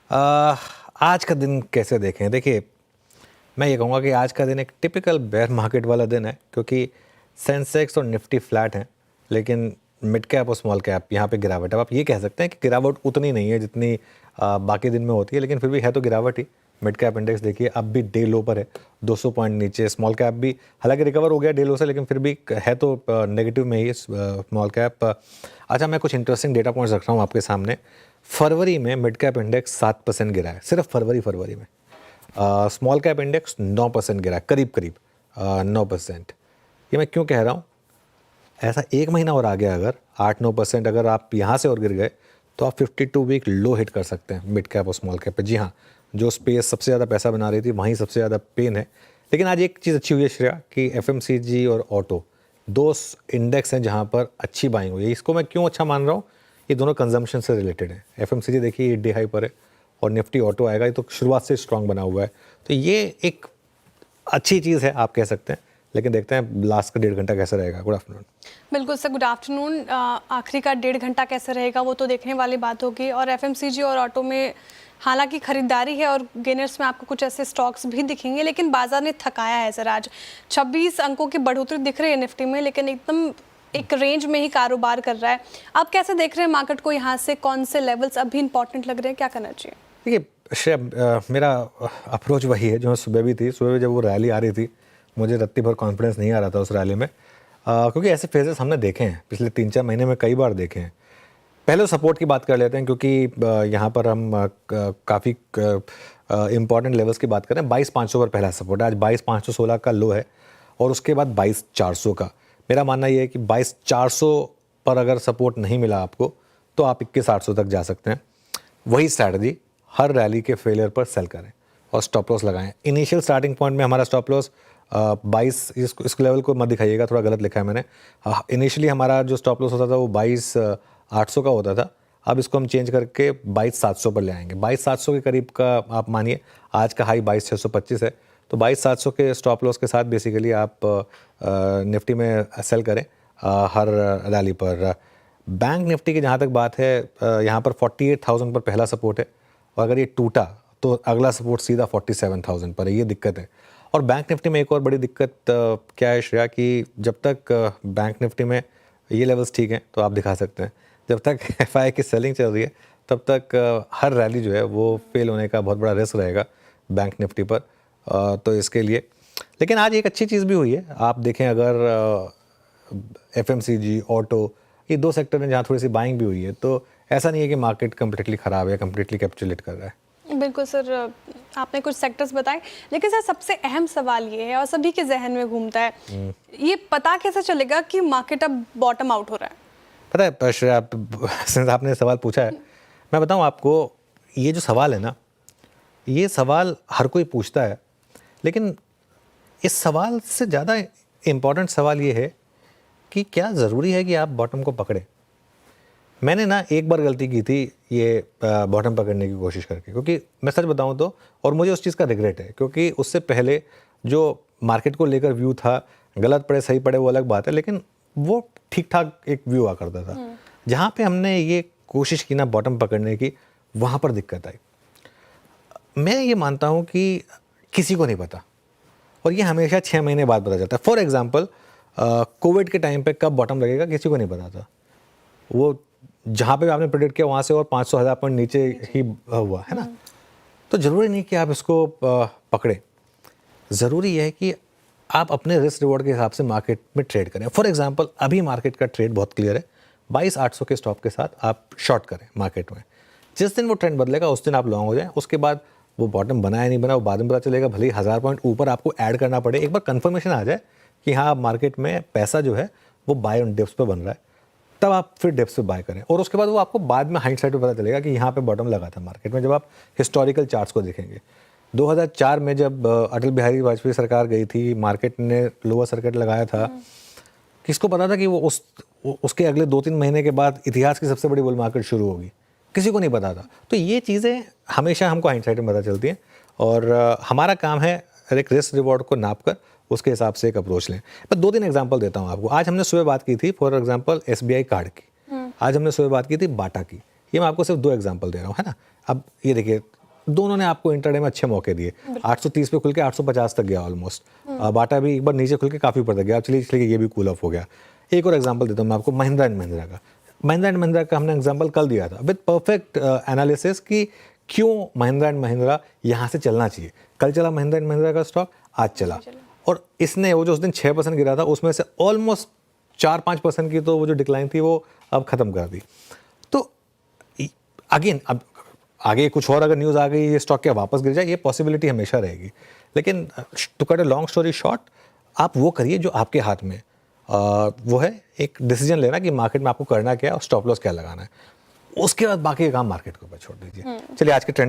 आज का दिन कैसे देखें? देखिए, मैं ये कहूँगा कि आज का दिन एक टिपिकल बेयर मार्केट वाला दिन है, क्योंकि सेंसेक्स और निफ्टी फ्लैट हैं, लेकिन मिड कैप और स्मॉल कैप यहाँ पे गिरावट है। अब आप ये कह सकते हैं कि गिरावट उतनी नहीं है जितनी बाकी दिन में होती है, लेकिन फिर भी है तो गिरावट ही। मिड कैप इंडेक्स देखिए अब भी डे लो पर है, 200 पॉइंट नीचे। स्मॉल कैप भी हालांकि रिकवर हो गया डे लो से, लेकिन फिर भी है तो नेगेटिव में ही स्मॉल कैप। अच्छा, मैं कुछ इंटरेस्टिंग डेटा पॉइंट्स रख रहा हूँ आपके सामने। फरवरी में मिड कैप इंडेक्स 7% गिरा है, सिर्फ फरवरी में। स्मॉल कैप इंडेक्स 9% गिरा है, करीब करीब 9%। ये मैं क्यों कह रहा हूँ? ऐसा एक महीना और आ गया, अगर 8-9% अगर आप यहाँ से और गिर गए तो आप 52 वीक लो हिट कर सकते हैं मिड कैप और स्मॉल कैप पे। जी हाँ, जो स्पेस सबसे ज़्यादा पैसा बना रही थी वहीं सबसे ज़्यादा पेन है। लेकिन आज एक चीज़ अच्छी हुई है श्रेया, कि FMCG और ऑटो दो इंडेक्स हैं जहाँ पर अच्छी बाइंग हुई है। इसको मैं क्यों अच्छा मान रहा हूँ? ये दोनों कंजम्पशन से रिलेटेड है। FMCG देखिए 8 डे हाई पर है, और निफ्टी ऑटो आएगा, ये तो शुरुआत से स्ट्रांग बना हुआ है। तो ये एक अच्छी चीज़ है आप कह सकते हैं, लेकिन देखते हैं लास्ट का 1.5 घंटा कैसा रहेगा। Good afternoon. बिल्कुल सर, गुड आफ्टरनून। आखिरी का 1.5 घंटा कैसे रहेगा वो तो देखने वाली बात होगी। और FMCG और ऑटो में हालांकि खरीदारी है और गेनर्स में आपको कुछ ऐसे स्टॉक्स भी दिखेंगे, लेकिन बाजार ने थकाया है सर। आज 26 अंकों की बढ़ोतरी दिख रही है निफ्टी में, लेकिन एकदम एक रेंज में ही कारोबार कर रहा है। आप कैसे देख रहे हैं मार्केट को? यहाँ से कौन से लेवल्स अभी इंपॉर्टेंट लग रहे हैं, क्या करना चाहिए? देखिए श्रेया, मेरा अप्रोच वही है जो सुबह भी थी। सुबह में जब वो रैली आ रही थी, मुझे रत्ती भर कॉन्फिडेंस नहीं आ रहा था उस रैली में, क्योंकि ऐसे फेजेस हमने देखे हैं पिछले 3-4 महीने में, कई बार देखे हैं। पहले सपोर्ट की बात कर लेते हैं, क्योंकि यहाँ पर हम काफ़ी इंपॉर्टेंट लेवल्स की बात करें। 22,500 पर पहला सपोर्ट है, आज 22,516 का लो है, और उसके बाद 22,400 का। मेरा मानना ये है कि 22,400 पर अगर सपोर्ट नहीं मिला आपको तो आप 21,800 तक जा सकते हैं। वही स्ट्रैटेजी, हर रैली के फेलियर पर सेल करें और स्टॉप लॉस लगाएं। इनिशियल स्टार्टिंग पॉइंट में हमारा स्टॉप लॉस 22, इस लेवल को मत दिखाइएगा, थोड़ा गलत लिखा है मैंने। इनिशियली हमारा जो स्टॉप लॉस होता था वो 22,800 का होता था। अब इसको हम चेंज करके 22,700 पर ले आएंगे। 22,700 के करीब का आप मानिए, आज का हाई 22,625 है, तो 22,700 के स्टॉप लॉस के साथ बेसिकली आप निफ्टी में सेल करें हर रैली पर। बैंक निफ्टी की जहाँ तक बात है, यहाँ पर 48,000 पर पहला सपोर्ट है, और अगर ये टूटा तो अगला सपोर्ट सीधा 47,000 पर है। ये दिक्कत है। और बैंक निफ्टी में एक और बड़ी दिक्कत क्या है श्रेया, कि जब तक बैंक निफ्टी में ये लेवल्स ठीक हैं तो आप दिखा सकते हैं, जब तक FI की सेलिंग चल रही है तब तक हर रैली जो है वो फेल होने का बहुत बड़ा रिस्क रहेगा बैंक निफ्टी पर। तो इसके लिए, लेकिन आज एक अच्छी चीज़ भी हुई है। आप देखें, अगर FMCG, ऑटो, ये दो सेक्टर हैं जहाँ थोड़ी सी बाइंग भी हुई है, तो ऐसा नहीं है कि मार्केट कम्प्लीटली ख़राब है, कम्प्लीटली कैप्चुलेट कर रहा है। बिल्कुल सर, आपने कुछ सेक्टर्स बताए, लेकिन सर सबसे अहम सवाल ये है और सभी के जहन में घूमता है, ये पता कैसे चलेगा कि मार्केट अब बॉटम आउट हो रहा है? पता है श्रेया, सिंस आपने सवाल पूछा है, मैं बताऊं आपको, ये जो सवाल है ना, ये सवाल हर कोई पूछता है, लेकिन इस सवाल से ज़्यादा इम्पॉर्टेंट सवाल ये है कि क्या ज़रूरी है कि आप बॉटम को पकड़ें। मैंने ना एक बार गलती की थी ये बॉटम पकड़ने की कोशिश करके, क्योंकि मैं सच बताऊं तो, और मुझे उस चीज़ का रिग्रेट है, क्योंकि उससे पहले जो मार्केट को लेकर व्यू था, गलत पड़े सही पड़े वो अलग बात है, लेकिन वो ठीक ठाक एक व्यू आ करता था। जहाँ पे हमने ये कोशिश की ना बॉटम पकड़ने की, वहाँ पर दिक्कत आई। मैं ये मानता हूँ कि किसी को नहीं पता, और ये हमेशा 6 महीने बाद पता चलता है। फॉर एग्जाम्पल, कोविड के टाइम पे कब बॉटम लगेगा किसी को नहीं पता था। वो जहाँ पे आपने प्रेडिक्ट किया वहाँ से और 500,000 पॉइंट नीचे ही हुआ है ना। तो ज़रूरी नहीं कि आप इसको पकड़े, ज़रूरी है कि आप अपने रिस्क रिवॉर्ड के हिसाब से मार्केट में ट्रेड करें। फॉर एग्जांपल, अभी मार्केट का ट्रेड बहुत क्लियर है, 22,800 के स्टॉप के साथ आप शॉर्ट करें मार्केट में। जिस दिन वो ट्रेंड बदलेगा उस दिन आप लॉन्ग हो जाएं। उसके बाद वो बॉटम बना या नहीं बना वो बाद में पता चलेगा, भले ही 1000 पॉइंट ऊपर आपको ऐड करना पड़े। एक बार कंफर्मेशन आ जाए कि हाँ मार्केट में पैसा जो है वो बाय ऑन डिप्स पे बन रहा है, तब आप फिर डिप्स पे बाय करें, और उसके बाद वो आपको बाद में हाइंड साइड पे पता चलेगा कि यहाँ पे बॉटम लगा था मार्केट में। जब आप हिस्टोरिकल चार्ट्स को देखेंगे, 2004 में जब अटल बिहारी वाजपेयी सरकार गई थी, मार्केट ने लोअर सर्किट लगाया था, किसको पता था कि वो उसके अगले 2-3 महीने के बाद इतिहास की सबसे बड़ी बुल मार्केट शुरू होगी? किसी को नहीं पता था। तो ये चीज़ें हमेशा हमको हाइंड साइड में पता चलती हैं, और हमारा काम है एक रिस्क रिवॉर्ड को नाप कर उसके हिसाब से एक अप्रोच लें। मैं 2-3 एग्जांपल देता हूँ आपको। आज हमने सुबह बात की थी फॉर एग्जांपल SBI कार्ड की, आज हमने सुबह बात की थी बाटा की। ये मैं आपको सिर्फ 2 एग्जांपल दे रहा हूँ, है ना। अब ये देखिए, दोनों ने आपको इंटरडे में अच्छे मौके दिए। 830 पे खुल के 850 तक गया ऑलमोस्ट। बाटा भी एक बार नीचे खुल के काफ़ी ऊपर तक गया। चलिए इसलिए ये भी कूल ऑफ हो गया। एक और एग्जांपल देता हूँ मैं आपको, महिंद्रा एंड महिंद्रा का। महिंद्रा एंड महिंद्रा का हमने एग्जांपल कल दिया था विद परफेक्ट एनालिसिस कि क्यों महिंद्रा एंड महिंद्रा यहाँ से चलना चाहिए। कल चला महिंद्रा एंड महिंद्रा का स्टॉक, आज चला। और इसने वो जो उस दिन 6% गिरा था उसमें से ऑलमोस्ट 4-5% की तो वो जो डिक्लाइन थी वो अब ख़त्म कर दी। तो अगेन अब आगे कुछ और अगर न्यूज़ आ गई ये स्टॉक क्या वापस गिर जाए, ये पॉसिबिलिटी हमेशा रहेगी। लेकिन to cut a long story short, आप वो करिए जो आपके हाथ में वो है, एक डिसीजन लेना कि मार्केट में आपको करना क्या है और स्टॉप लॉस क्या लगाना है। उसके बाद बाकी का काम मार्केट के ऊपर छोड़ दीजिए। चलिए आज के ट्रेंड